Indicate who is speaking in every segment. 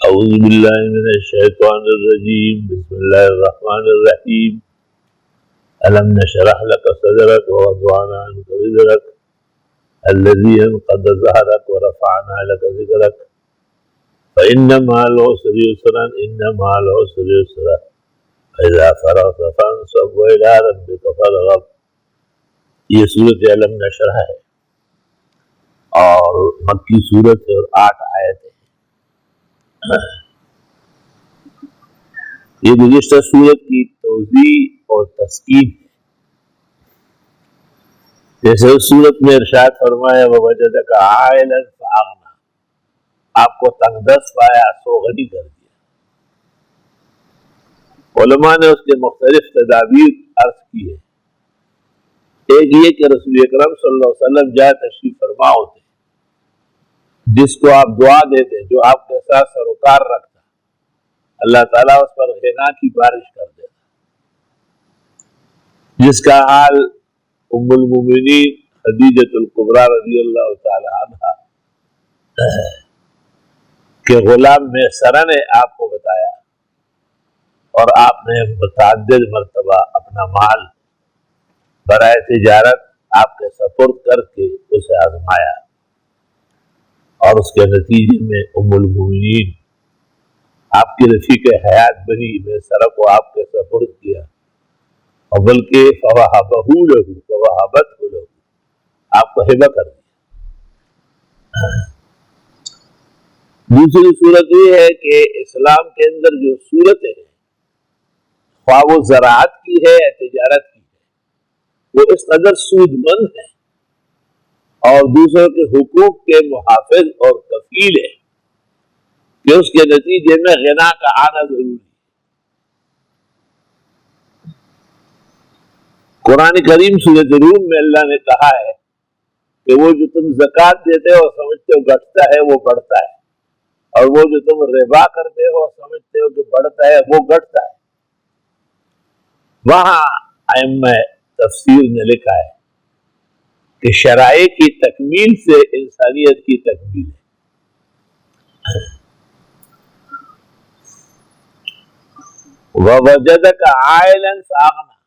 Speaker 1: اعوذ باللہ من الشیطان الرجیم بسم اللہ الرحمن الرحیم الم نشرح لك صدرك ووضعنا عنك وزرك الذي انقض ظهرك ورفعنا لك ذكرك فإن مع العسر يسرا إن مع العسر يسرا فإذا فرغت فانصب وإلى ربك فارغب. یہ سورۃ علم نشرح ہے اور مکی سورت ہے اور 8 آیتیں. یہ گزشتہ سورت کی توضیح اور تسکین ہے. جیسے اس سورت میں ارشاد فرمایا ووجدک عائلا فاغنا، آپ کو تنگ دست پایا سو غنی کر دیا. علماء نے اس کے مختلف تدابیر عرض کی ہے. ایک یہ کہ رسول اکرم صلی اللہ علیہ وسلم جائے تشریف فرما ہوتے، جس کو آپ دعا دیتے، جو آپ کے ساتھ سروکار رکھتا، اللہ تعالیٰ اس پر غنا کی بارش کر دیتا، جس کا حال ام المومنین خدیجۃ الکبریٰ رضی اللہ تعالی عنہ کہ غلام میسرہ نے آپ کو بتایا، اور آپ نے متعدد مرتبہ اپنا مال برائے تجارت آپ کے سپرد کر کے اسے آزمایا، اور اس کے نتیجے میں ام المومنین آپ کی رفیق حیات بنی میسرہ کو آپ کے سپرد کیا، اور بلکہ فوہبہ لہ فوہبت لہ، آپ کو ہبہ کر دیا. دوسری صورت یہ ہے کہ اسلام کے اندر جو صورتیں ہیں، خواہ وہ زراعت کی ہے یا تجارت کی ہے، وہ اس قدر سود مند ہے اور دوسروں کے حقوق کے محافظ اور کفیل ہے کہ اس کے نتیجے میں غنا کا آنا ضروری ہے. قرآن کریم سورۃ روم میں اللہ نے کہا ہے کہ وہ جو تم زکوٰۃ دیتے ہو سمجھتے ہو گھٹتا ہے وہ بڑھتا ہے، اور وہ جو تم ربا کرتے ہو سمجھتے ہو کہ بڑھتا ہے وہ گھٹتا ہے. وہاں ائمہ تفسیر نے لکھا ہے کہ شرائع کی تکمیل سے انسانیت کی تکمیل ہے. وَوَجَدَكَ عَائِلًا فَأَغْنَىٰ،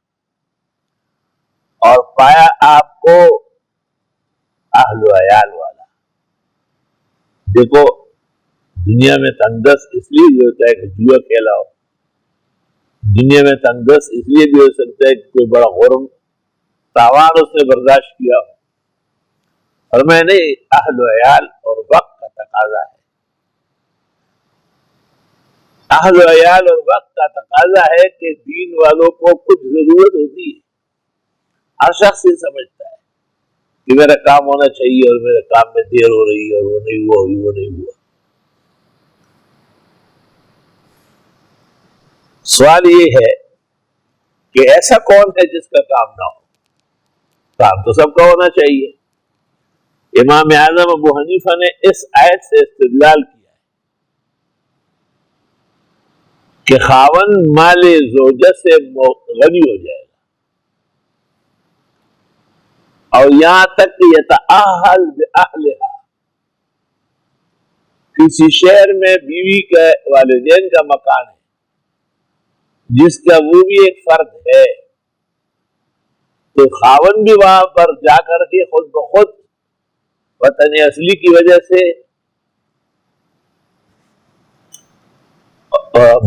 Speaker 1: اور پایا آپ کو اہل و عیال والا. دیکھو دنیا میں تنگدست اس لیے بھی ہوتا ہے کہ جوا کھیلا ہو، دنیا میں تنگدست اس لیے بھی ہو سکتا ہے کہ کوئی بڑا غرم تاوان اس نے برداشت کیا ہو، اور میں نے اہل و عیال اور وقت کا تقاضا ہے. اہل و عیال اور وقت کا تقاضا ہے کہ دین والوں کو کچھ ضرورت ہوتی ہے. ہر شخص یہ سمجھتا ہے کہ میرا کام ہونا چاہیے اور میرے کام میں دیر ہو رہی ہے اور وہ نہیں ہوا وہ نہیں ہوا. سوال یہ ہے کہ ایسا کون ہے جس کا کام نہ ہو؟ کام تو سب کا ہونا چاہیے. امام اعظم ابو حنیفہ نے اس آیت سے استدلال کیا کہ خاوند مال زوجہ سے غنی ہو جائے گا، اور یہاں تک کہ یتأہل بأہلہا، کسی شہر میں بیوی کے والدین کا مکان ہے جس کا وہ بھی ایک فرد ہے، تو خاوند بھی وہاں پر جا کر کے خود بخود وطن اصلی کی وجہ سے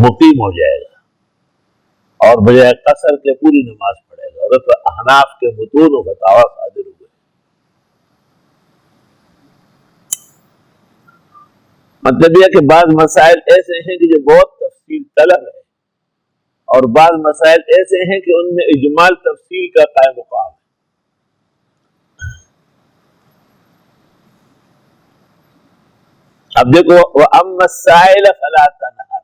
Speaker 1: مقیم ہو جائے گا اور بجائے قصر کے پوری نماز پڑھے گا، اور اس احناف کے متون و فتاوی صادر ہوئے. مطلب یہ کہ بعض مسائل ایسے ہیں کہ جو بہت تفصیل طلب ہے، اور بعض مسائل ایسے ہیں کہ ان میں اجمال تفصیل کا قائم مقام ہے. اب دیکھو وَأَمَّا السَّائِلَ فَلَا تَنْهَرْ،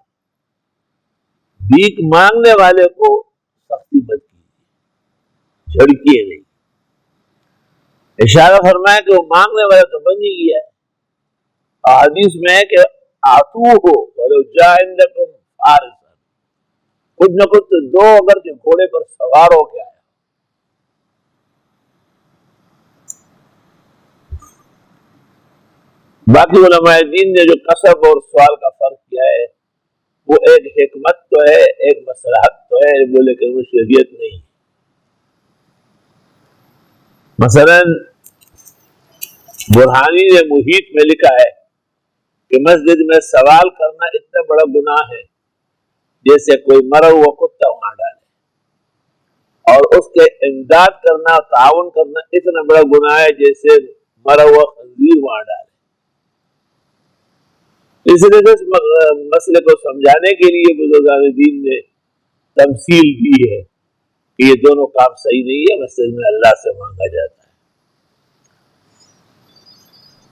Speaker 1: بھیک مانگنے والے کو سختی مت کیجیے، جھڑکیے نہیں. اشارہ فرمایا کہ وہ مانگنے والا تو بن ہی گیا ہے. حدیث میں ہے کہ آتوہ وَلَوْ جَاءَ عِنْدَكُمْ فَارِسًا، کچھ نہ کچھ تو دو اگر جو گھوڑے پر سوار ہو کے آیا. باقی علماء دین نے جو کسب اور سوال کا فرق کیا ہے وہ ایک حکمت تو ہے، ایک مصلحت تو ہے، وہ لیکن وہ شریعت نہیں ہے۔ مثلا برہانی نے محیط میں لکھا ہے کہ مسجد میں سوال کرنا اتنا بڑا گناہ ہے جیسے کوئی مرا ہوا کتا وہاں ڈالے، اور اس کے امداد کرنا، تعاون کرنا اتنا بڑا گناہ ہے جیسے مرا ہوا خنزیر وہاں ڈالے۔ اس لیے اس مسئلے کو سمجھانے کے لیے بزرگان دین نے تمثیل دی ہے کہ یہ دونوں کام صحیح نہیں ہے، مسجد میں اللہ سے مانگا جاتا ہے۔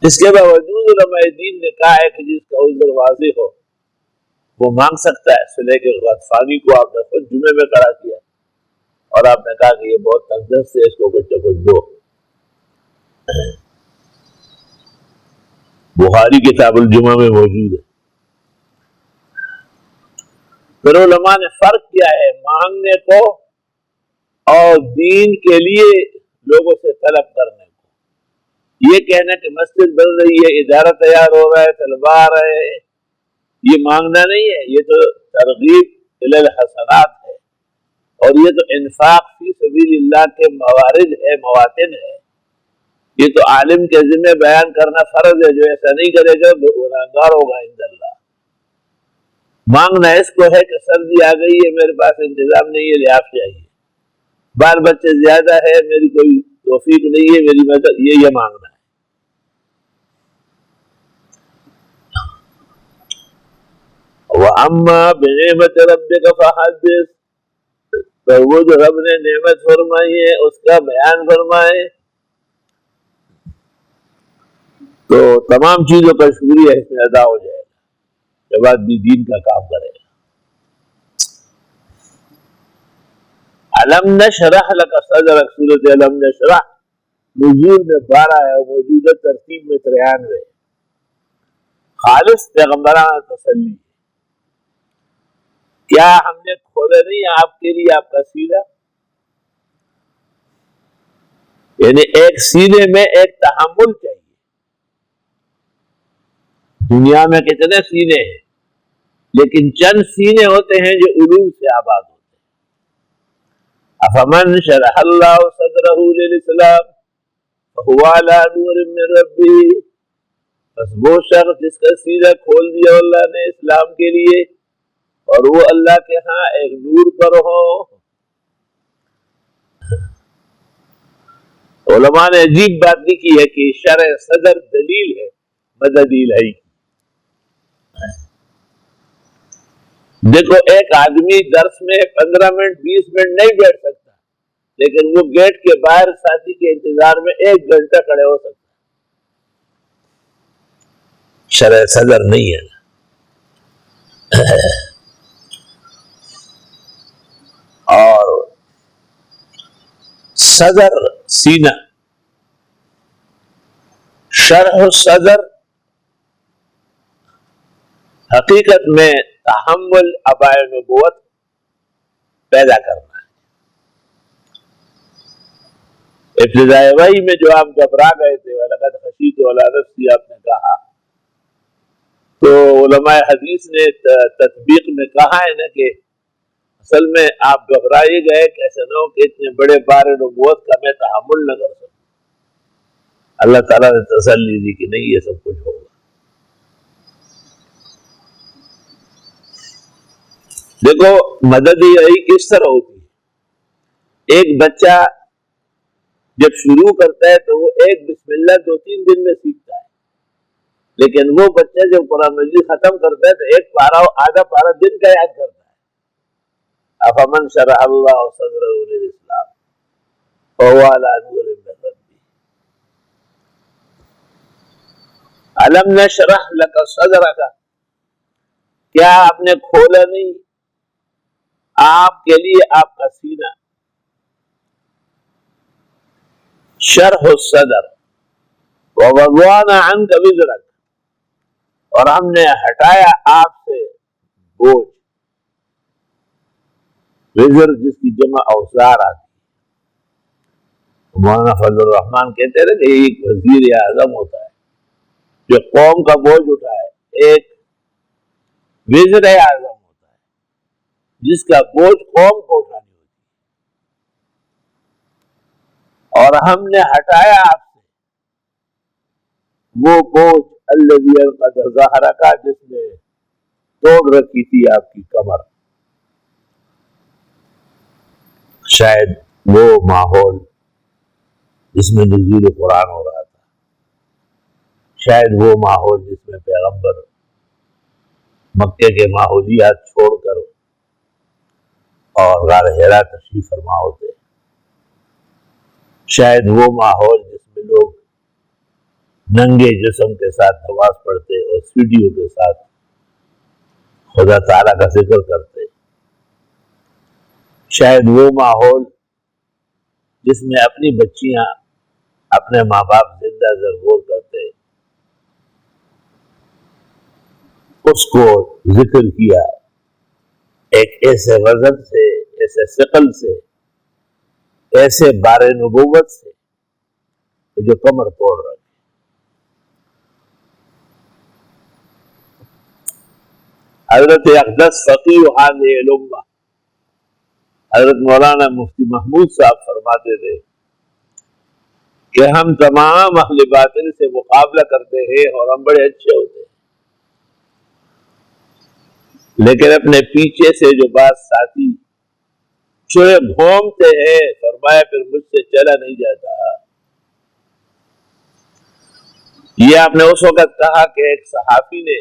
Speaker 1: اس کے باوجود علماء دین نے کہا ہے کہ جس کا عذر واضح ہو وہ مانگ سکتا ہے۔ صلح کے غطفانی کو آپ نے خود جمعے میں کھڑا کیا اور آپ نے کہا کہ یہ بہت تنگست ہے، اس کو کچھ نہ کچھ دو۔ بخاری کتاب الجمعہ میں موجود ہے۔ پھر علماء نے فرق کیا ہے مانگنے کو اور دین کے لیے لوگوں سے طلب کرنے کو۔ یہ کہنا کہ مسجد بن رہی ہے، ادارہ تیار ہو رہا ہے، طلبا آ رہے ہیں، یہ مانگنا نہیں ہے، یہ تو ترغیب الی الحسنات ہے، اور یہ تو انفاق فی سبیل اللہ کے موارد ہے، مواطن ہے۔ یہ تو عالم کے ذمہ بیان کرنا فرض ہے، جو ایسا نہیں کرے گا گنہگار ہوگا عند اللہ۔ مانگنا اس کو ہے کہ سردی آ گئی ہے، میرے پاس انتظام نہیں ہے، لحاظ چاہیے، بال بچے زیادہ ہے، میری کوئی توفیق نہیں ہے، میری مدد، یہ مانگنا ہے۔ وَأَمَّا بِنِعْمَةِ رَبِّكَ فَحَدِّثْ، تو وہ جو رب نے نعمت فرمائی ہے اس کا بیان فرمائے، تو تمام چیزوں کا شکریہ اس میں ادا ہو جائے گا جب آدمی دین کا کام کرے گا۔ علم نشرح لک صدرک، سورۃ علم نشرح نزول میں 12 ہے، موجودہ ترتیب میں 93۔ خالص پیغمبرانہ تسلی، کیا ہم نے کھولے نہیں آپ کے لیے آپ کا سینہ؟ یعنی ایک سینے میں ایک تحمل چاہیے۔ دنیا میں کتنے سینے ہیں، لیکن چند سینے ہوتے ہیں جو علوم سے آباد ہوتے ہیں۔ افمن شرح اللہ صدرہ للاسلام فہو علی نور من ربہ، بس وہ شخص جس کا سینہ کھول دیا اللہ نے اسلام کے لیے اور وہ اللہ کے ہاں ایک نور پر ہو۔ علماء نے عجیب بات لکھی ہے کہ شرح صدر دلیل ہے مدد الہی کی۔ دیکھو ایک آدمی درس میں 15 منٹ 20 منٹ نہیں بیٹھ سکتا، لیکن وہ گیٹ کے باہر ساتھی کے انتظار میں 1 گھنٹہ کھڑے ہو سکتا ہے۔ شرح صدر نہیں ہے نا۔ اور صدر سینہ، شرح الصدر حقیقت میں تحمل ابائے نبوت پیدا کرنا ہے۔ ابتدائے وحی میں جو آپ گھبرا گئے تھے وَلَقَدْ خَشِيتُ عَلَىٰ نَفْسِي آپ نے کہا، تو علماء حدیث نے تطبیق میں کہا ہے نا کہ اصل میں آپ گھبرائے گئے کہ ایسا نہ ہو کہ اتنے بڑے بار نبوت کا میں تحمل نہ کر سکوں۔ اللہ تعالیٰ نے تسلی دی کہ نہیں، یہ سب کچھ ہوگا۔ دیکھو مدد الہی کس طرح ہوتی ہے۔ ایک بچہ جب شروع کرتا ہے تو وہ ایک بسم اللہ 2-3 دن میں سیکھتا ہے، لیکن وہ بچہ جب قرآن مجید ختم کرتا ہے تو ایک پارہ آدھا پارہ دن کا یاد کرتا ہے۔ افمن شرح اللہ صدرہ للاسلام فہو علی نور من ربہ، علم نشرح لک صدرک، کیا آپ نے کھولا نہیں آپ کے لیے آپ کا سینہ۔ شرح الصدر ووضعنا عنک وزرک، اور ہم نے ہٹایا آپ سے بوجھ۔ وزر جس کی جمع اوزار آتی، مولانا فضل الرحمان کہتے رہے کہ ایک وزیر اعظم ہوتا ہے جو قوم کا بوجھ اٹھائے، ایک وزیر اعظم ہوتا ہے جس کا بوجھ قوم کو اٹھانی ہوتی ہے، اور ہم نے ہٹایا آپ سے وہ بوجھ الذی انقض ظہرک، جس نے توڑ رکھی تھی آپ کی کمر۔ شاید وہ ماحول جس میں نزول قرآن ہو رہا تھا، شاید وہ ماحول جس میں پیغمبر مکے کے ماحولیات چھوڑ کر اور غار حرا تشریف فرما ہوتے، شاید وہ ماحول جس میں لوگ ننگے جسم کے ساتھ نماز پڑھتے اور سیڑھیوں کے ساتھ خدا تعالیٰ کا ذکر کرتے، شاید وہ ماحول جس میں اپنی بچیاں اپنے ماں باپ زندہ زرگور کرتے، اس کو ذکر کیا ایک ایسے وزن سے، ایسے ثقل سے، ایسے بار نبوت سے جو کمر توڑ رکھے۔ حضرت اقدس فقیہ هذه الامہ حضرت مولانا مفتی محمود صاحب فرماتے تھے کہ ہم تمام اہل باطل سے مقابلہ کرتے ہیں اور ہم بڑے اچھے ہوتے ہیں، لیکن اپنے پیچھے سے جو بعض ساتھی چوہے بھونکتے ہیں، فرمایا پھر مجھ سے چلا نہیں جاتا۔ یہ آپ نے اس وقت کہا کہ ایک صحافی نے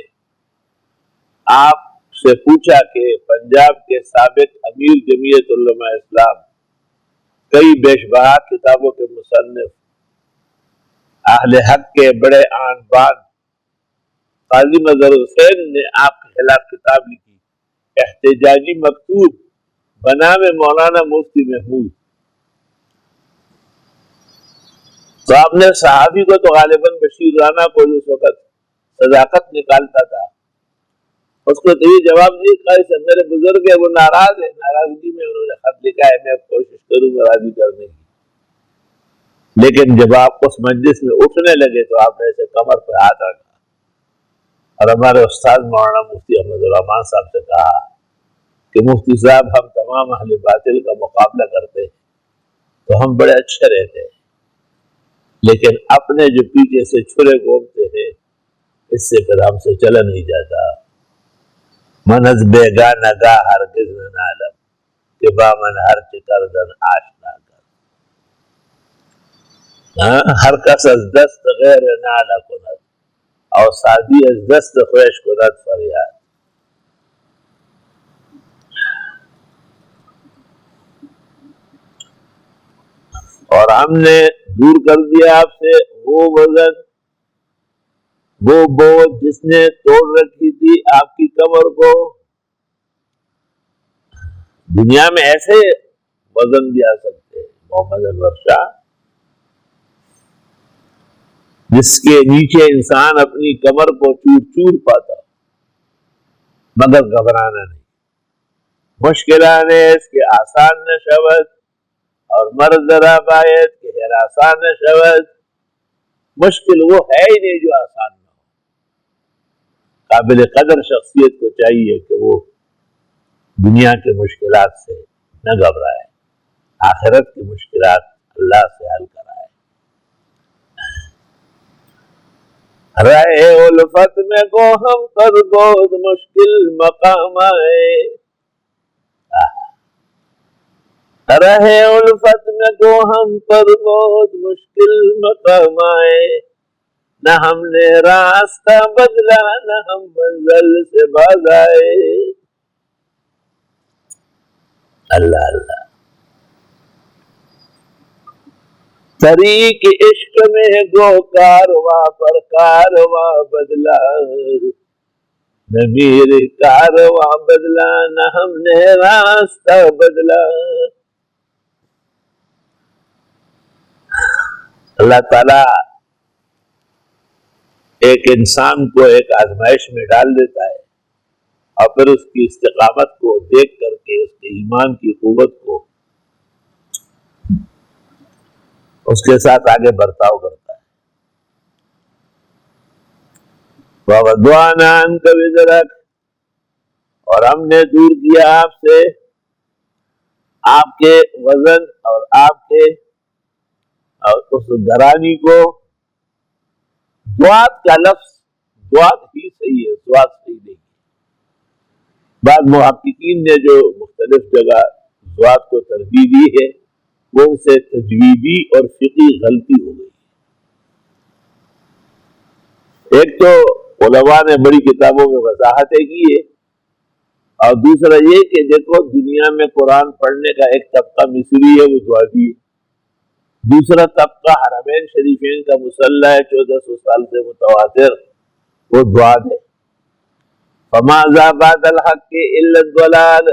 Speaker 1: آپ سے پوچھا کہ پنجاب کے سابق امیر جمعیت علماء اسلام، کئی بیش بہا کتابوں کے مصنف، اہل حق کے بڑے آن بان قاضی مظہر حسین نے آپ کے خلاف کتاب لکھی، احتجاجی مکتوب بنام مولانا مفتی محمود۔ تو آپ نے صحافی کو تو غالباً بشیر رانا کو جو اس وقت صداقت نکالتا تھا، اس کو تو یہ جواب نہیں کہ میرے بزرگ ہے وہ ناراض ہے، ناراضگی میں انہوں نے خط لکھا ہے، میں کوشش کروں گا راضی کرنے کی۔ لیکن جب آپ اس مجلس میں اٹھنے لگے تو آپ نے ایسے کمر پہ ہاتھ رکھا اور ہمارے استاد مولانا مفتی احمد الرحمان صاحب سے کہا کہ مفتی صاحب ہم تمام اہل باطل کا مقابلہ کرتے ہیں تو ہم بڑے اچھے رہتے ہیں، لیکن اپنے جو پیچھے سے چھرے گھومتے ہیں اس سے پھر ہم سے چلا نہیں جاتا۔ من از بیگا نگا ہرگز نہ عالم کہ با من ہر چکردن آشنا کر، ہر کس از دست غیر نالا کند اور سادی از دست خویش کند فریاد۔ اور ہم نے دور کر دیا آپ سے وہ وزن، وہ بوجھ جس نے توڑ رکھی تھی آپ کی کمر کو۔ دنیا میں ایسے وزن بھی آ سکتے ہیں، محمد انور شاہ، جس کے نیچے انسان اپنی کمر کو چور چور پاتا مگر گھبرانا نہیں۔ مشکلان اس کے آسان نہ شود اور مرد ذرا باید کہ ہراسان نہ شود۔ مشکل وہ ہے ہی نہیں جو آسان نہ ہو۔ قابل قدر شخصیت کو چاہیے کہ وہ دنیا کے مشکلات سے نہ گھبرائے، آخرت کی مشکلات اللہ سے حل کرائے۔ رہے الفت میں کو ہم پر بہت مشکل مقام آئے، رہے الفت میں کو ہم پر بہت مشکل مقام آئے، نہ ہم نے راستہ بدلا نہ ہم منزل سے باز آئے۔ اللہ اللہ۔ طریق عشق میں گو کارواں پر کارواں بدلا، نہ میرے کارواں بدلا نہ ہم نے راستہ بدلا۔ اللہ تعالیٰ ایک انسان کو ایک آزمائش میں ڈال دیتا ہے اور پھر اس کی استقامت کو دیکھ کر کے اس کے ایمان کی قوت کو اس کے ساتھ آگے برتاؤ کرتا ہے۔ وَوَضَعْنَا عَنْكَ وِزْرَكَ، اور ہم نے دور کیا آپ سے آپ کے وزن اور آپ کے اور اس گرانی کو. دعات کا لفظ دعات ہی صحیح ہے، دعات صحیح نہیں. بعض محققین نے جو مختلف جگہ دعات کو ترجیح دی ہے وہ ان سے تجویدی اور فقہی غلطی ہو گئی. ایک تو علماء نے بڑی کتابوں میں وضاحتیں کی ہے، اور دوسرا یہ کہ دیکھو دنیا میں قرآن پڑھنے کا ایک طبقہ مصری ہے، وہ دعاتی ہے. دوسرا طبقہ حرمین شریفین کا مسلح ہے 1400 سال سے متواتر، وہ دعات ہے. فما ذا بعد الحق الا الضلال،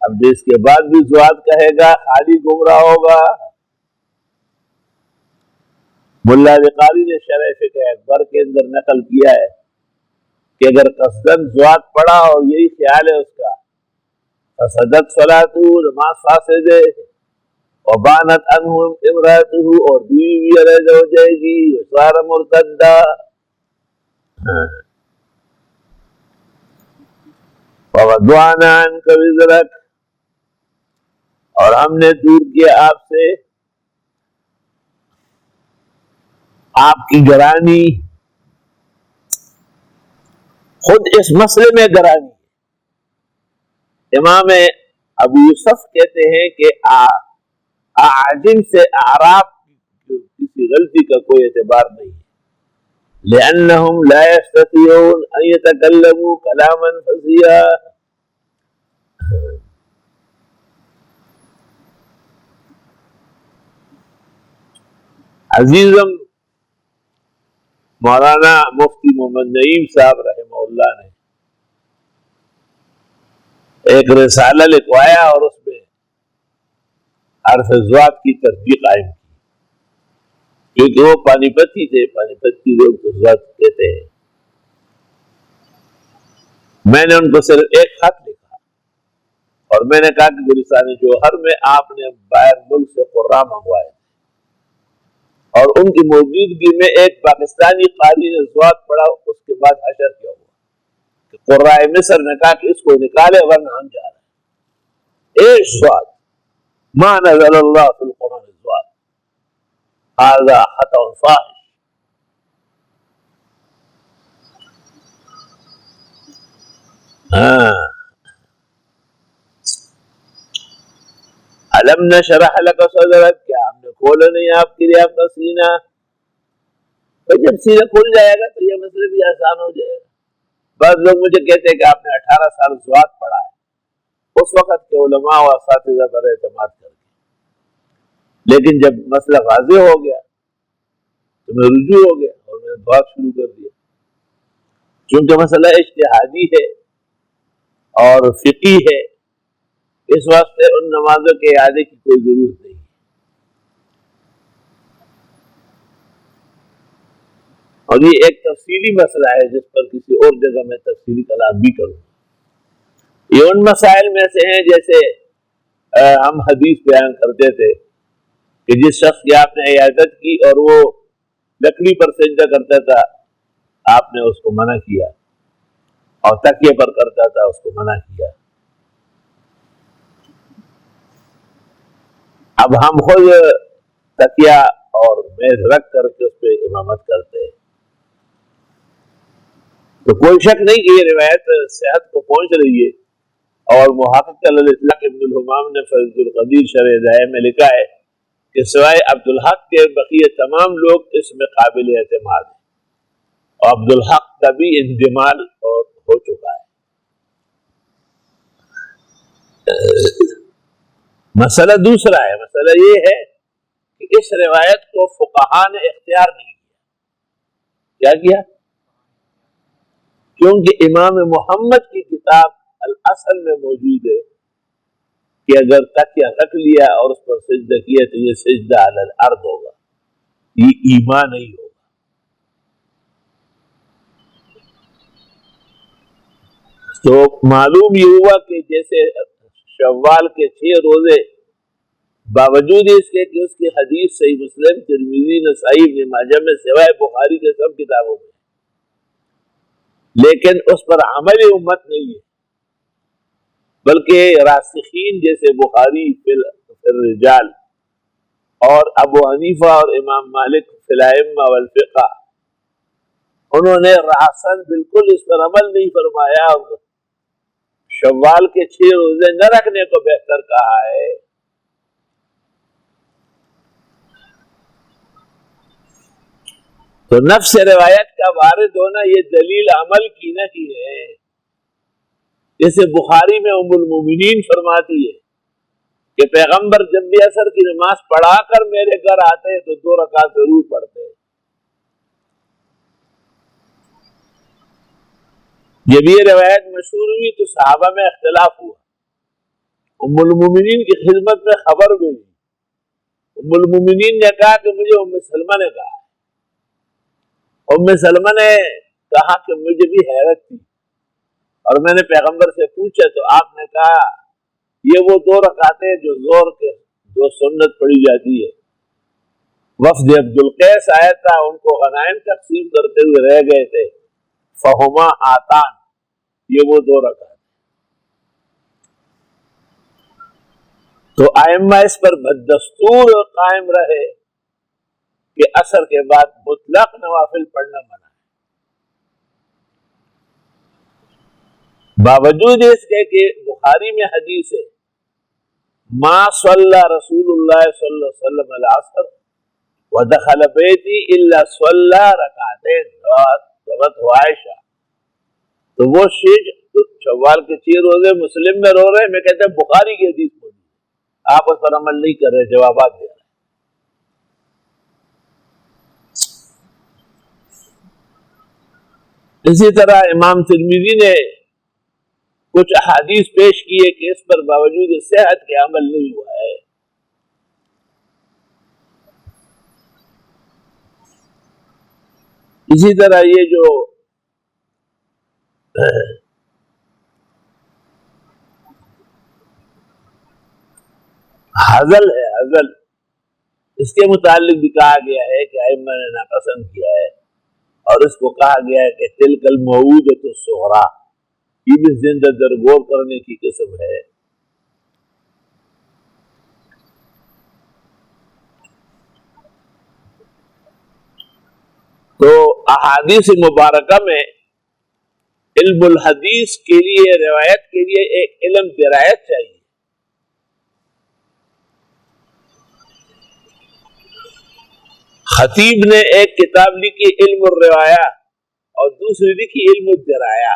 Speaker 1: اب جس کے بعد بھی دعات کہے گا خالی گمراہ ہوگا. ملا علی قاری نے شرح فقہ اکبر کے اندر نقل کیا ہے کہ اگر قصدن دعات پڑھا اور یہی خیال ہے اس کا، فسدت صلاتہ، نماز فاسد ہے، وبانت عنہ امراتہ، اور بیوی بھی علیحدہ ہو جائے گی، وصار مرتدہ. وَوَضَعْنَا عَنْكَ وِزْرَكَ، اور ہم نے دور کیا آپ سے آپ کی گرانی. خود اس مسئلے میں گرانی امام ابو یوسف کہتے ہیں کہ اعجم سے اعراب کسی غلطی کا کوئی اعتبار نہیں ہے، لأنهم لا يستطيعون ان يتكلموا كلاما فصيحا. عزیزم مولانا مفتی محمد نعیم صاحب رحمہ اللہ نے ایک رسالہ لکھوایا اور اس میں حرف ضاد کی ترجیح قائم کی، کیونکہ وہ پانی پتی تھے، پانی پتی لوگ تو ضاد کہتے ہیں. میں نے ان کو صرف ایک خط لکھا اور میں نے کہا کہ گلستان جوہر میں آپ نے باہر ملک سے قراء منگوائے اور ان کی موجودگی میں ایک پاکستانی قاری نے ضاد پڑھا، اس کے بعد حشر کیا ہوا کہ قراء مصر نے کہا کہ اس کو نکالے ورنہ ہم جا رہے ہیں. ایک ضاد ما نزل اللہ فی القرآن ضاد، هذا خطأ فاحش. علم نشرح لك صدرك، کیا ہم نے کھولا نہیں آپ کے لیے آپ کا سینہ؟ تو جب سینہ کھل جائے گا تو یہ مسئلہ بھی آسان ہو جائے گا. بعض لوگ مجھے کہتے ہیں کہ آپ نے 18 سال ضاد پڑھا ہے، اس وقت کے علماء و اساتذہ پر اعتماد کر کے، لیکن جب مسئلہ واضح ہو گیا تو میں رجوع ہو گیا اور میں نے دعا شروع کر دیا. چونکہ مسئلہ اجتہادی ہے اور فقہی ہے، اس واسطے ان نمازوں کے اعادے کی کوئی ضرورت نہیں. اور یہ ایک تفصیلی مسئلہ ہے جس پر کسی اور جگہ میں تفصیلی کلام بھی کروں. یہ ان مسائل میں سے ہیں جیسے ہم حدیث بیان کرتے تھے کہ جس شخص کی آپ نے عیادت کی اور وہ لکڑی پر سجدہ کرتا تھا آپ نے اس کو منع کیا، اور تکیے پر کرتا تھا اس کو منع کیا. اب ہم خود تکیہ اور میز رکھ کر کے اس پہ امامت کرتے ہیں، تو کوئی شک نہیں کہ یہ روایت صحت کو پہنچ رہی ہے. اور محقق الاطلاق ابن الحمام نے فیض القدیر شرح ہدایہ میں لکھا ہے کہ سوائے عبدالحق کے بقیہ تمام لوگ اس میں قابل اعتماد ہیں، اور عبدالحق کا بھی انضمال اور ہو چکا ہے. مسئلہ دوسرا ہے، مسئلہ یہ ہے کہ اس روایت کو فقہا نے اختیار نہیں کیا. کیا کیا؟ کیونکہ امام محمد کی کتاب الاصل میں موجود ہے کہ اگر تکیہ رکھ لیا اور اس پر سجدہ کیا تو یہ سجدہ علی الارض ہوگا، یہ ایمان نہیں ہوگا. تو معلوم یہ ہوا کہ جیسے شوال کے 6 روزے باوجود اس کے کہ اس کی حدیث صحیح مسلم، ترمذی، نسائی، ابن ماجہ میں سوائے بخاری کے سب کتابوں میں، لیکن اس پر عمل امت نہیں ہے، بلکہ راسخین جیسے بخاری فی الرجال اور ابو حنیفہ اور امام مالک فی الائمہ والفقہ، انہوں نے راسن بالکل اس پر عمل نہیں فرمایا اور شوال کے 6 روزے نہ رکھنے کو بہتر کہا ہے۔ تو نفس روایت کا وارد ہونا یہ دلیل عمل کی نہ کی ہے۔ جیسے بخاری میں ام المومنین فرماتی ہے کہ پیغمبر جب بھی عصر کی نماز پڑھا کر میرے گھر آتے تو 2 رکعت ضرور پڑھتے۔ جب یہ روایت مشہور ہوئی تو صحابہ میں اختلاف ہوا، ام المومنین کی خدمت میں خبر بھیجی، ام المومنین نے کہا کہ مجھے ام سلمہ نے کہا۔ ام سلمہ نے کہا کہ مجھے بھی حیرت تھی اور میں نے پیغمبر سے پوچھا تو آپ نے کہا یہ وہ 2 رکعتیں جو ظہر کے 2 سنت پڑھی جاتی ہے۔ وفد عبدالقیس آیا تھا، ان کو غنائم تقسیم کرتے ہوئے رہ گئے تھے، فہما آتان، یہ وہ 2 رکعت۔ تو ائمہ اس پر بدستور قائم رہے کہ عصر کے بعد مطلق نوافل پڑھنا منع ہے، باوجود اس کے کہ بخاری میں حدیث ہے ما صلی رسول اللہ صلی اللہ علیہ وسلم العصر ودخل بیتی الا صلی رکعتین روت عائشہ۔ تو وہ شیخ شوال کے 6 روزے مسلم میں رو رہے، میں کہتا ہے بخاری کی حدیث پڑھی، آپ اس پر عمل نہیں کر رہے، جوابات دے رہے۔ اسی طرح امام ترمذی نے کچھ احادیث پیش کیے کہ اس پر باوجود صحت کے عمل نہیں ہوا ہے۔ اسی طرح یہ جو حزل ہے، حزل، اس کے متعلق بھی کہا گیا ہے کہ ائمہ نے ناپسند کیا ہے اور اس کو کہا گیا ہے کہ تلک الموعودۃ الصغریٰ، یہ بھی زندہ در غور کرنے کی قسم ہے۔ تو احادیث مبارکہ میں علم الحدیث کے لیے، روایت کے لیے ایک علم درایت چاہیے۔ خطیب نے ایک کتاب لکھی علم الروایہ اور دوسری لکھی علم الدرایہ۔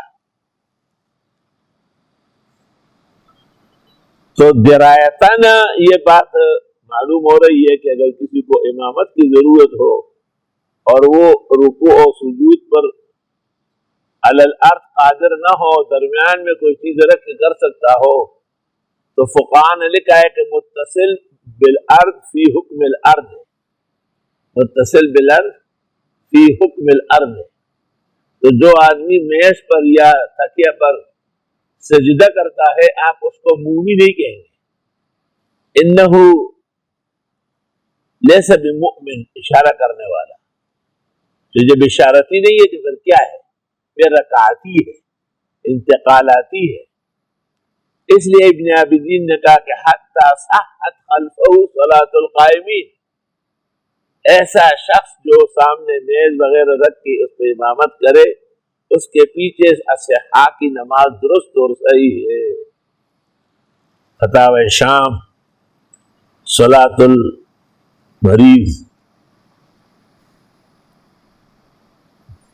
Speaker 1: تو درایتاً یہ بات معلوم ہو رہی ہے کہ اگر کسی کو امامت کی ضرورت ہو اور وہ رکوع و سجود پر علی الارض قادر نہ ہو، درمیان میں کوئی چیز رکھ کے کر سکتا ہو، تو فقہاء نے لکھا ہے کہ متصل بالارض فی حکم الارض، متصل بالارض فی حکم الارض۔ تو جو آدمی میز پر یا تکیہ پر سجدہ کرتا ہے آپ اس کو مومن نہیں کہیں گے، انہو لیس بمؤمن، اشارہ کرنے والا۔ تو جب اشارتی نہیں ہے تو پھر کیا ہے؟ پھر رکعتی ہے، انتقالاتی ہے۔ اس لیے ابن عابدین نے کہا کہ حتی صحت خلفہ صلاۃ القائمین، ایسا شخص جو سامنے میز وغیرہ رکھ کے اس پہ امامت کرے، اس کے پیچھے اصحاء کی نماز درست اور صحیح ہے۔ فتاوی شام صلاۃ المریض،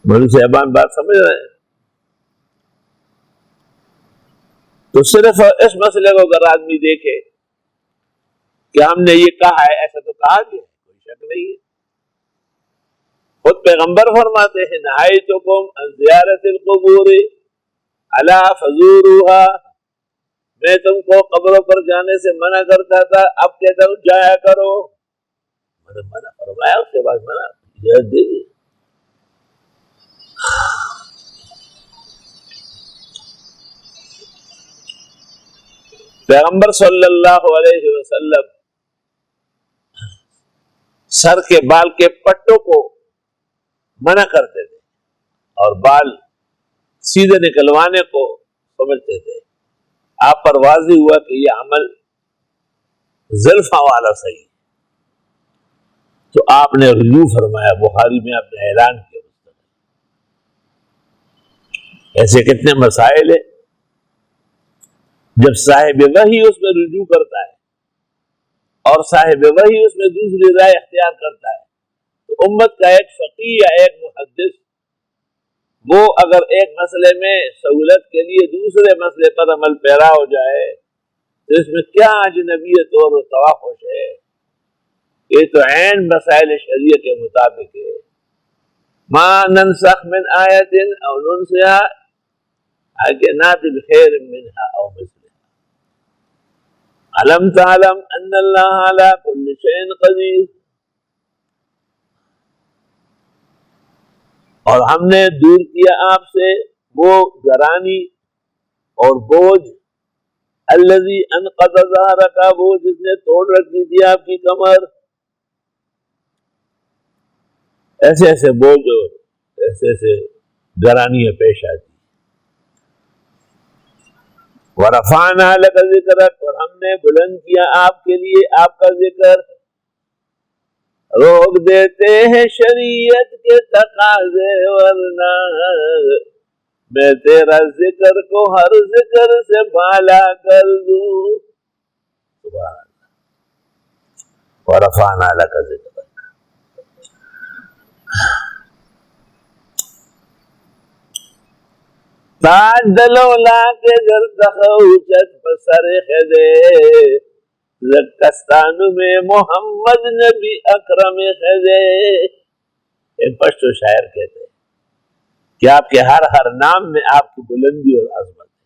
Speaker 1: بڑی صاحبان بات سمجھ رہے ہیں؟ تو صرف اس مسئلے کو اگر آدمی دیکھے کہ ہم نے یہ کہا ہے، ایسا تو کہا گیا ہے، کوئی شک نہیں ہے۔ خود پیغمبر فرماتے ہیں نہایتکم عن زیارت القبور الا فزوروها، میں تم کو قبروں پر جانے سے منع کرتا تھا، اب کہتا ہوں جایا کرو۔ میں نے منع فرمایا، اس کے بعد منع اجازت دے دی۔ پیغمبر صلی اللہ علیہ وسلم سر کے بال کے پٹوں کو منع کرتے تھے اور بال سیدھے نکلوانے کو سمجھتے تھے. آپ پر واضح ہوا کہ یہ عمل زلفاں والا صحیح، تو آپ نے رجوع فرمایا. بخاری میں آپ نے اعلان کیا. ایسے کتنے مسائل ہیں جب صاحب وحی اس میں رجوع کرتا ہے اور صاحب وحی اس میں دوسری رائے اختیار کرتا ہے، تو امت کا ایک فقیہ یا ایک محدث وہ اگر ایک مسئلے میں سہولت کے لیے دوسرے مسئلے پر عمل پیرا ہو جائے تو اس میں کیا اجنبیت اور توحش ہے؟ یہ تو عین مسائل شریعت کے مطابق ہے. ما ننسخ من آیت او ننسها آگے نات بخیر منها او مثلها علم تعلم ان اللہ علی کل شیء قدیر. اور ہم نے دور کیا آپ سے وہ گرانی اور بوجھ، الذی انقض ظہرک، وہ جس نے توڑ رکھی تھی آپ کی کمر. ایسے ایسے بوجھ اور ایسے ایسے گرانیاں پیش آتی. وَرَفَعْنَا لَكَ ذِكْرَكَ، اور ہم نے بلند کیا آپ کے لیے آپ کا ذکر. روک دیتے ہیں شریعت کے تقاضے ورنہ میں تیرا ذکر کو ہر ذکر سے بالا کر دوں. سبحان اللہ. وَرَفَعْنَا لَكَ ذِكْرَكَ. تاج دلولا کے گر تخوچت پسر خدے زکستان میں محمد نبی اکرم خدے. ایک پشتو شاعر کہتے ہیں کہ آپ کے ہر نام میں آپ کی بلندی اور عظمت ہے.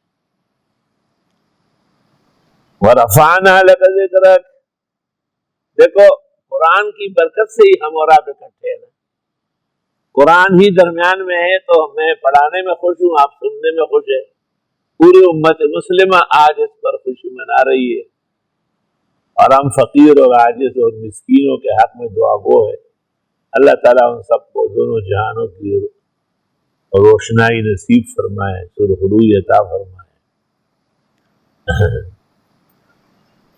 Speaker 1: وَرَفَعْنَا لَكَ ذِكْرَكَ. دیکھو قرآن کی برکت سے ہی ہم اور آپ اکٹھے ہیں. قرآن ہی درمیان میں ہے تو میں پڑھانے میں خوش ہوں، آپ سننے میں خوش ہے. پوری امت مسلمہ آج اس پر خوشی منا رہی ہے اور ہم فقیر اور عاجز اور مسکینوں کے حق میں دعا گو ہے. اللہ تعالیٰ ان سب کو دونوں جہانوں کی روشنائی نصیب فرمائے، سرخروئی عطا فرمائے.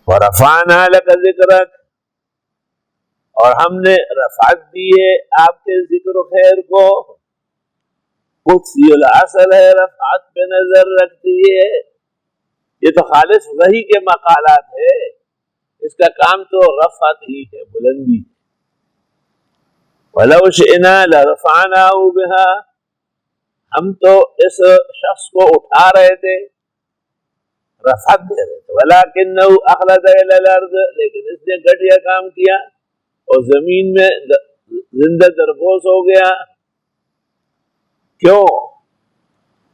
Speaker 1: وَرَفَعْنَا لَكَ ذِكْرَكَ، اور ہم نے رفعت دی ہے آپ کے ذکر و خیر کو. قدسی الاصل ہے، رفعت پہ نظر رکھتی ہے. یہ تو خالص وحی کے مقالات ہے، اس کا کام تو رفعت ہی ہے، بلندی. وَلَوْ شِئْنَا لَرَفَعْنَاهُ بِهَا، ہم تو اس شخص کو اٹھا رہے تھے، رفعت دے رہے تھے. وَلَكِنَّهُ أَخْلَدَ إِلَى الْأَرْضِ، لیکن اس نے گھٹیا کام کیا اور زمین میں زندہ درگوز ہو گیا. کیوں؟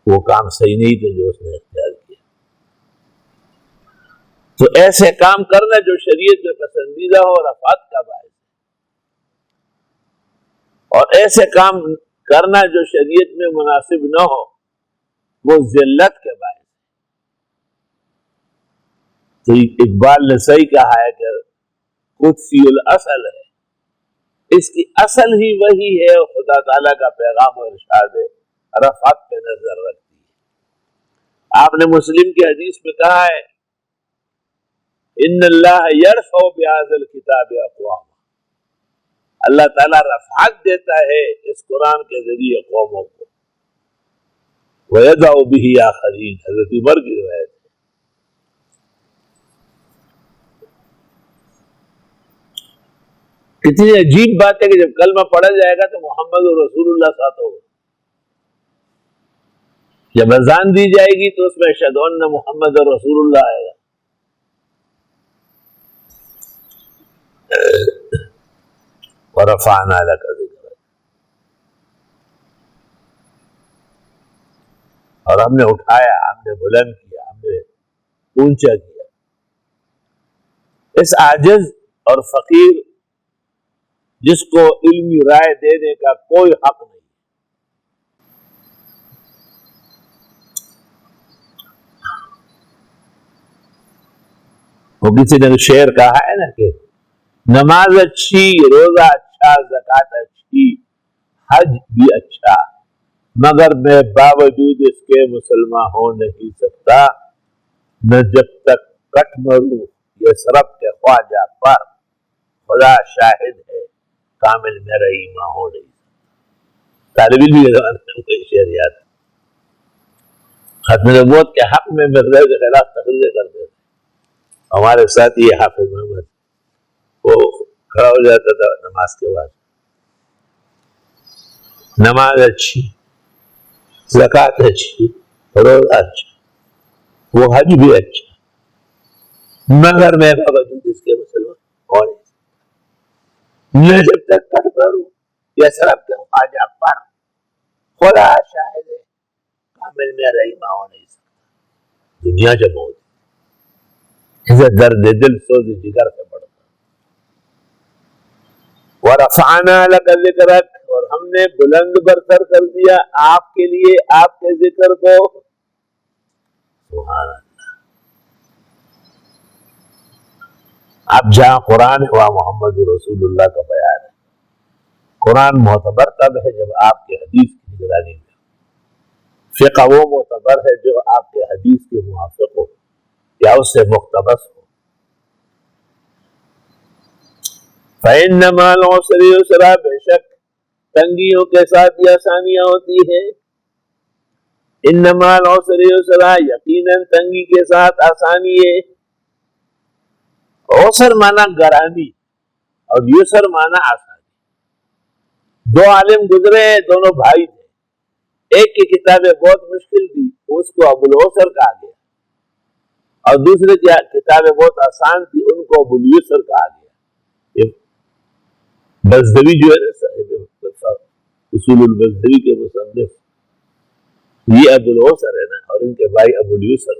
Speaker 1: وہ کام صحیح نہیں تھے جو اس نے اختیار کیا. تو ایسے کام کرنا جو شریعت میں پسندیدہ ہو رفعت کا باعث ہے، اور ایسے کام کرنا جو شریعت میں مناسب نہ ہو وہ ذلت کے باعث ہے. تو اقبال نے صحیح کہا ہے کہ قدسی الاصل ہے، اس کی اصل ہی وہی ہے، خدا تعالیٰ کا پیغام و ارشاد ہے، رفعت پہ نظر رکھتی ہے. آپ نے مسلم کی حدیث میں کہا ہے ان اللہ یرفع بہذا الکتاب اقوام، اللہ تعالیٰ رفعت دیتا ہے اس قرآن کے ذریعے قوموں کو. وَيَدْعُ بِهِ آخَرِينَ، حضرت عمر کی روایت. کتنی عجیب بات ہے کہ جب کلمہ پڑھا جائے گا تو محمد رسول اللہ ساتھ ہوگا. جب اذان دی جائے گی تو اس میں اشہد ان محمد رسول اللہ آئے گا. وَرَفَعْنَا لَكَ ذِكْرَكَ، اور ہم نے اٹھایا، ہم نے بلند کیا، ہم نے اونچا کیا. اس عاجز اور فقیر جس کو علمی رائے دینے کا کوئی حق نہیں، وہ کسی نے شعر کہا ہے نا کہ نماز اچھی، روزہ اچھا، زکوٰۃ اچھی، حج بھی اچھا، مگر میں باوجود اس کے مسلمان ہو نہیں سکتا، نہ جب تک کٹ مروں یہ سرب کے خواجہ پر، خدا شاہد ہے کامل میرا ایمان ہو نہیں سکتا۔ طالب علم کے زمانے میں کوئی شعر یاد ختم نبوت کے حق میں مرزا کے خلاف تقریریں کرتے تھے۔ ہمارے ساتھ یہ حافظ محمد وہ کھڑا ہو جاتا تھا نماز کے بعد، نماز اچھی، زکوٰۃ اچھی، روزہ اچھا، وہ حج بھی اچھا، مگر میں باوجود اس کے مسلمان ہو نہیں سکتا، میں جب تک کٹ کروں یا سرب کے خواجہ پر، خدا شاہد ہے کامل میرا ایمان ہو نہیں سکتا۔ دنیا جب ہوتی اسے درد دل سوز جگر سے پڑتا۔ وَرَفَعْنَا لَكَ ذِكْرَكَ، اور ہم نے بلند برتر کر دیا آپ کے لیے آپ کے ذکر کو۔ سبحان اللہ۔ اب جہاں قرآن ہے وہاں محمد رسول اللہ کا بیان ہے۔ قرآن معتبر تب ہے جب آپ کے حدیث کی نگرانی میں، فقہ وہ معتبر ہے جو آپ کے حدیث کے موافق ہو یا اس سے مقتبس ہو۔ فَإِنَّ مَعَ الْعُسْرِ يُسْرًا، بے شک تنگیوں کے ساتھ یہ آسانیاں ہوتی ہیں۔ إِنَّ مَعَ الْعُسْرِ يُسْرًا، یقیناً تنگی کے ساتھ آسانی ہے۔ عسر مانا گرانی اور یسر مانا آسانی۔ دو عالم گزرے ہیں، دونوں بھائی تھے، ایک کی کتابیں بہت مشکل تھی اس کو ابو العسر کہا گیا، اور دوسرے کی کتابیں بہت آسان تھی ان کو ابو الیسر کہا گیا۔ یہ بزدوی جو ہے نا اصول البزدوی کے مصنف، یہ ابو العسر ہے نا، اور ان کے بھائی ابو الیسر۔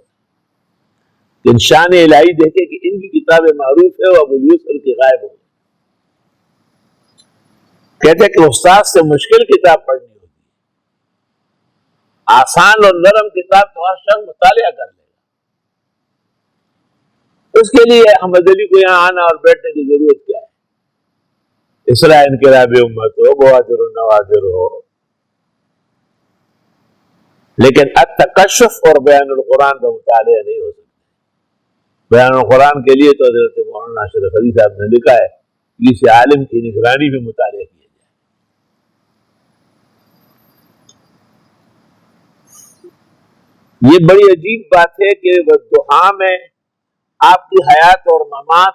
Speaker 1: ان شان الہی دیکھے کہ ان کی کتابیں معروف ہے وہ ابو الیسر کی غائب ہو گئی۔ کہتے کہ استاد سے مشکل کتاب پڑھنی ہوگی، آسان اور نرم کتاب تو ہر شخص مطالعہ کر لے گا، اس کے لیے احمد علی کو یہاں آنا اور بیٹھنے کی ضرورت کیا ہے؟ اصلاح انقلاب امت ہو، بوادر و نوادر ہو، لیکن التکشف اور بیان القرآن کا مطالعہ نہیں ہو سکتا۔ بیان القرآن کے لیے تو حضرت مولانا اشرف علی صاحب نے لکھا ہے کہ کسی عالم کی نگرانی میں مطالعہ کیا جائے۔ یہ بڑی عجیب بات ہے کہ والضحیٰ میں آپ کی حیات اور ممات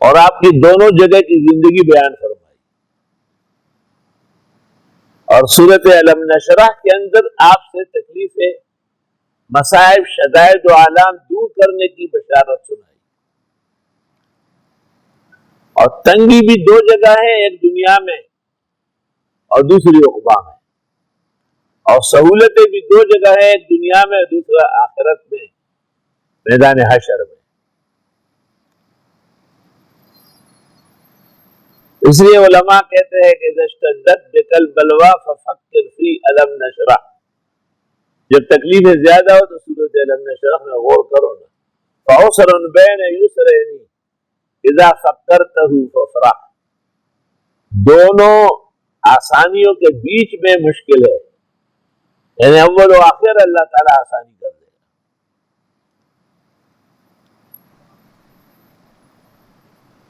Speaker 1: اور آپ کی دونوں جگہ کی زندگی بیان فرمائی، اور سورۃ علم نشرح کے اندر آپ سے تکلیفیں، مصائب، شدائد و آلام دور کرنے کی بشارت سنائی، اور تنگی بھی دو جگہ ہے، ایک دنیا میں اور دوسری عقبہ میں، اور سہولتیں بھی دو جگہ ہے، ایک دنیا میں اور دوسرا آخرت میں، میدان حشر میں۔ اس لیے علماء کہتے ہیں کہ اذا اشتدت بک البلویٰ ففکر فی علم نشرح، جب تکلیفیں زیادہ ہو تو سورۃ علم نشرح میں غور کرو نا۔ فعسر بین یسرین اذا فکرتہ فافرح، دونوں آسانیوں کے بیچ میں مشکل ہے، یعنی اول و آخر اللہ تعالیٰ آسانی کر دے گا۔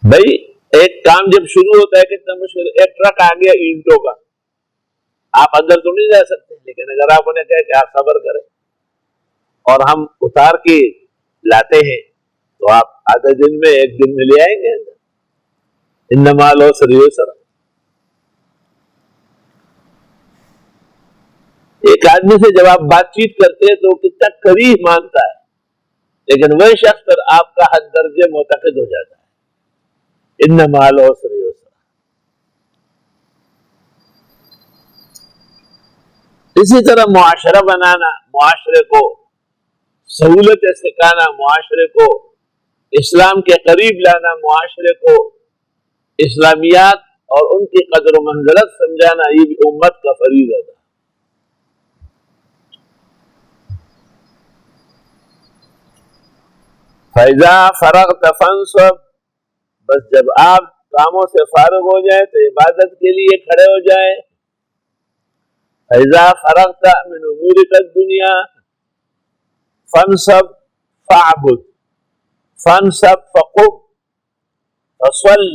Speaker 1: بھائی ایک کام جب شروع ہوتا ہے کتنا مشکل، ایک ٹرک آ گیا اینٹوں کا، آپ اندر تو نہیں جا سکتے، لیکن اگر آپ انہیں کہیں کہ آپ صبر کریں اور ہم اتار کے لاتے ہیں تو آپ آدھے دن میں ایک دن میں لے آئیں گے۔ ان مع العسر یسرا۔ ایک آدمی سے جب آپ بات چیت کرتے ہیں تو وہ کتنا قریب مانتا ہے، لیکن وہی شخص پر آپ کا حد درجے معتقد ہو جاتا ہے۔ ان مع العسر یسرا۔ اسی طرح معاشرہ بنانا، معاشرے کو سہولتیں سکھانا، معاشرے کو اسلام کے قریب لانا، معاشرے کو اسلامیات اور ان کی قدر و منزلت سمجھانا، یہ بھی امت کا فریضہ تھا۔ فَإِذَا فَرَغْتَ فَانْصَبْ، بس جب آپ کاموں سے فارغ ہو جائیں تو عبادت کے لیے کھڑے ہو جائیں۔ فإذا فرغت من أمورك الدنيا فانصب فاعبد فانصب فقم فصل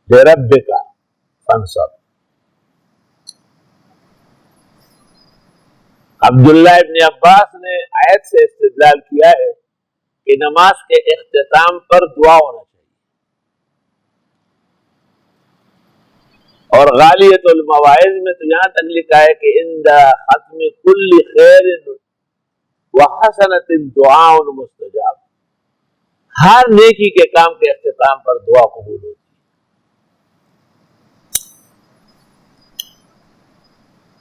Speaker 1: لربك فانصب. عبداللہ ابن عباس نے آیت سے استدلال کیا ہے کہ نماز کے اختتام پر دعا ہونا چاہیے، اور غالیت المواعظ میں تو یہاں تک لکھا ہے کہ عند ختم کل خیر وحسنۃ دعاء مستجاب، ہر نیکی کے کام کے اختتام پر دعا قبول ہوتی ہے۔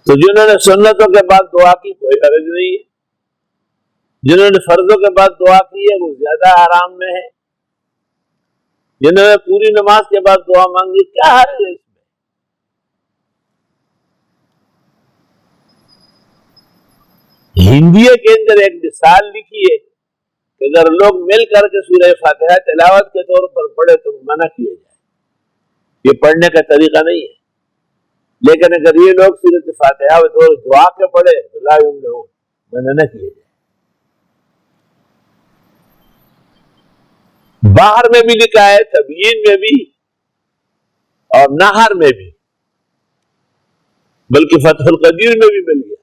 Speaker 1: تو جنہوں نے سنتوں کے بعد دعا کی کوئی حرج نہیں ہے، جنہوں نے فرضوں کے بعد دعا کی ہے وہ زیادہ آرام میں ہے، جنہوں نے پوری نماز کے بعد دعا مانگی کیا حرج ہے اس میں؟ ہندیے کے اندر ایک مثال لکھی ہے کہ اگر لوگ مل کر کے سورہ فاتحہ تلاوت کے طور پر پڑھے تو منع کیا جائے، یہ پڑھنے کا طریقہ نہیں ہے، لیکن اگر یہ لوگ سورۃ فاتحہ بطور دعا کے پڑھے تو لا یمنعون، منع نہ کیے جائے۔ باہر میں بھی لکھا ہے، تبیین میں بھی اور نہر میں بھی، بلکہ فتح القدیر میں بھی مل گیا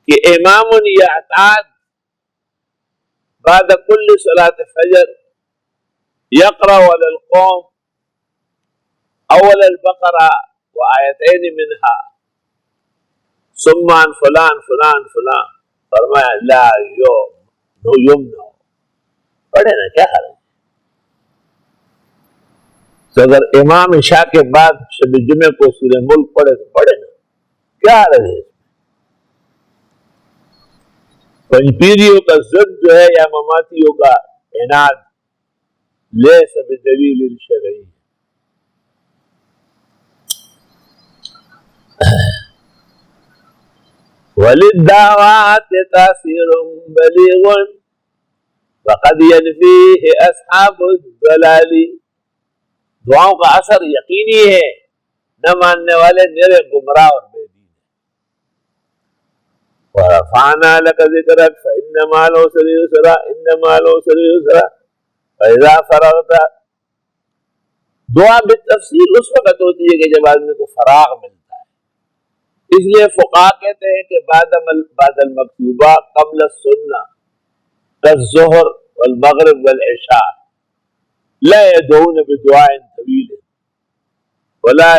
Speaker 1: کہ امام یعتاد بعد کل صلاة فجر یقرأ علی القوم اول البقرہ وآیتین منہا ثم عن فلان فلان فلان، فرمایا لا یمنع، پڑھے نا کیا حرج ہے؟ تو اگر امام عشاء کے بعد شب جمعہ کو سورہ ملک پڑھے تو پڑھے نا، کیا حرج ہے؟ پنجپیریوں کا ضد جو ہے یا مماتیوں کا عناد لیس بدلیل شرعی، وللدعوات تاثیر بلیغ وقد ينفيه اصحاب الضلال، دعاؤں کا اثر یقینی ہے، نہ ماننے والے نرے گمراہ اور بے دین ہیں۔ ورفعنا لك ذکرک فإن مع العسر یسرا إن مع العسر یسرا فإذا فرغت، دعا بالتفصیل اس وقت ہوتی ہے کہ جب آدمی کو فراغ ملتا ہے، اس لیے فقہا کہتے ہیں کہ بعد المکتوبہ قبل السنہ كالظہر والمغرب والعشاء لا يدعون بدعاء طویل ولا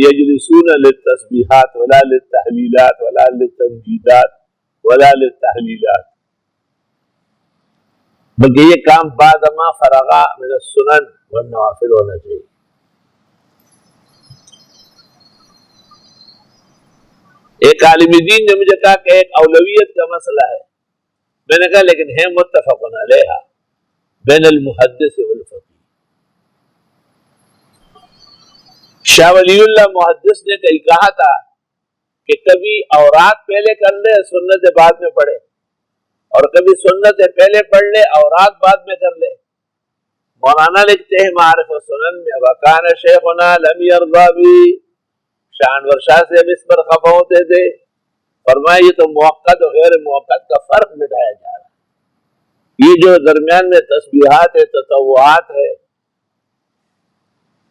Speaker 1: يجلسون للتسبیحات ولا للتحلیلات ولا للتمجیدات ولا للتحلیلات، بلکہ یہ کام بعد ما فرغا من السنن والنوافل ہونا چاہیے۔ ایک عالم دین نے مجھے کہا کہ ایک اولویت کا مسئلہ ہے، میں نے کہا لیکن ہے متفق علیہ بین المحدث والفقیہ۔ شاہ ولی اللہ محدث نے کہیں کہا تھا کہ کبھی اورات پہلے کر لے سنت بعد میں پڑھے، اور کبھی سنت پہلے پڑھ لے اورات بعد میں کر لے۔ مولانا لکھتے ہیں معارف السنن میں، وکان شیخنا لم یرضی بی، شاہ انور شاہ سے ہم اس پر خفا ہوتے تھے، فرمایا یہ تو موقت اور غیر موقت کا فرق مٹایا جا رہا ہے، یہ جو درمیان میں تسبیحات ہے تطوعات ہے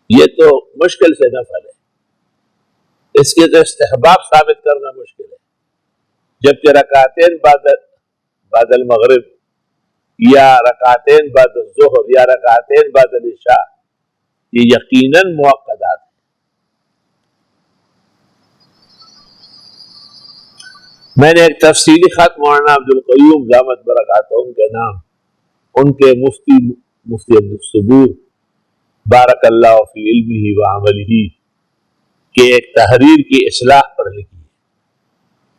Speaker 1: یہ تو مشکل سے نفل ہے، اس کے تو استحباب ثابت کرنا مشکل ہے، جبکہ رکعتین بعد المغرب یا رکعتین بعد الظہر یا رکعتین بعد العشاء یہ یقیناً موقدات ہیں۔ میں نے ایک تفصیلی خط مولانا عبدالقیوم دامت برکاتہم کے نام ان کے مفتی عبدالصبور بارک اللہ فی علمہ و عملہ کے ایک تحریر کی اصلاح پر لکھی ہے،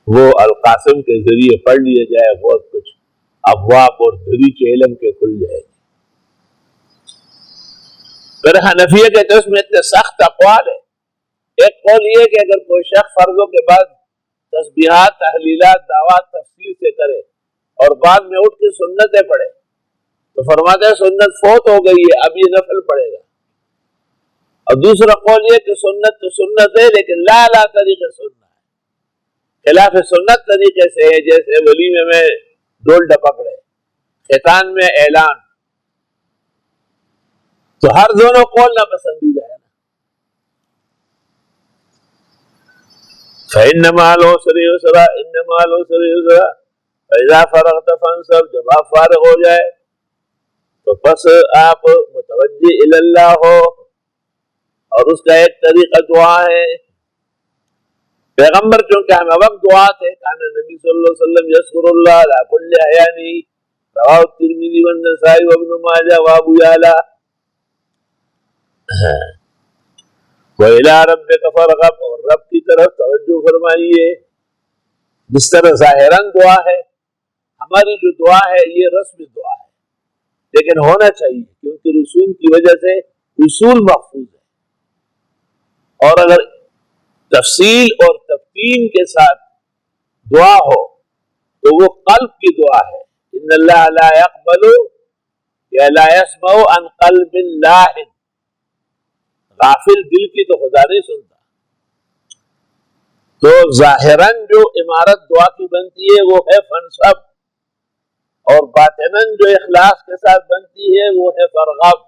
Speaker 1: وہ القاسم کے ذریعے پڑھ لیا جائے، بہت کچھ ابواب اور دریچ علم کے کھل جائے گی۔ پھر حنفیہ کے تو اس میں اتنے سخت اقوال ہے، ایک قول یہ کہ اگر کوئی شخص فرضوں کے بعد تسبیحات تحلیلات دعوات تفسیر سے کرے اور بعد میں اٹھ کے سنتیں پڑھے تو فرماتے ہیں سنت فوت ہو گئی ہے، اب یہ نفل پڑے گا۔ اور دوسرا قول یہ کہ سنت تو سنت ہے لیکن لا طریقے سننا ہے، خلاف سنت طریقے سے ہے، جیسے ولیمے میں ڈول ڈپک رہے، ختان میں اعلان، تو ہر دونوں قول ناپسندیدہ ہے نا۔ فَإِنَّ مَعَ الْعُسْرِ يُسْرًا، إِنَّ مَعَ الْعُسْرِ يُسْرًا، فَإِذَا فَرَغْتَ فَانْصَبْ، جب آپ فارغ ہو جائے تو بس آپ متوجہ الی اللہ ہو، اور اس کا ایک طریقہ دعا ہے۔ پیغمبر چونکہ ہمیں وقت دعا تھے، کان نبی صلی اللہ علیہ وسلم یذکر اللہ علی کل احیانہ، رواه الترمذی والنسائی وابن ماجہ وابو یعلا۔ وَإِلَىٰ رَبِّكَ فَارْغَب، اور رب کی طرف توجہ فرمائیے۔ جس طرح ظاہراً دعا ہے، ہماری جو دعا ہے یہ رسم دعا ہے، لیکن ہونا چاہیے کیونکہ رسوم کی وجہ سے اصول محفوظ ہے، اور اگر تفصیل اور تفہیم کے ساتھ دعا ہو تو وہ قلب کی دعا ہے۔ ان اللہ لا يقبل یا لا يسمع عن قلب لاہ، غافل دل کی تو خدا نہیں سنتا۔ تو ظاہراً جو عمارت دعا کی بنتی ہے وہ ہے فنصب، اور باطناً جو اخلاص کے ساتھ بنتی ہے وہ ہے فرغب۔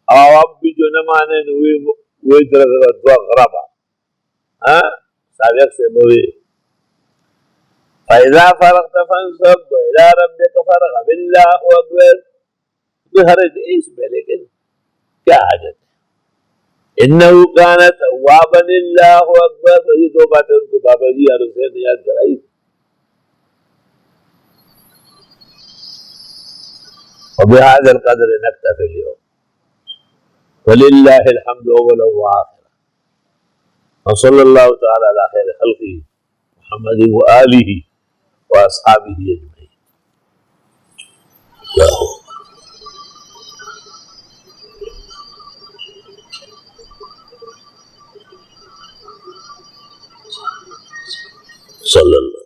Speaker 1: اور اب بھی جو نہ مانے وہی دعا غربا، سابق سے موی فَإِذَا فَرَغْتَ فَانْصَبْ وَإِلَىٰ رَبِّكَ فَارْغَب، اللہ اکبر۔ تو حرج اس میں، لیکن کیا حاجت ہے؟ انہو کان توابا، اللہ اکبر۔ تو یہ دو باتیں ان کو بابا جی اور حسین نے یاد کرائی۔ وبهذا القدر نكتفي اليوم، ولله الحمد أولا وآخرا، وصلى الله تعالى على خير خلقه محمد وآله وأصحابه أجمعين۔ صلی اللہ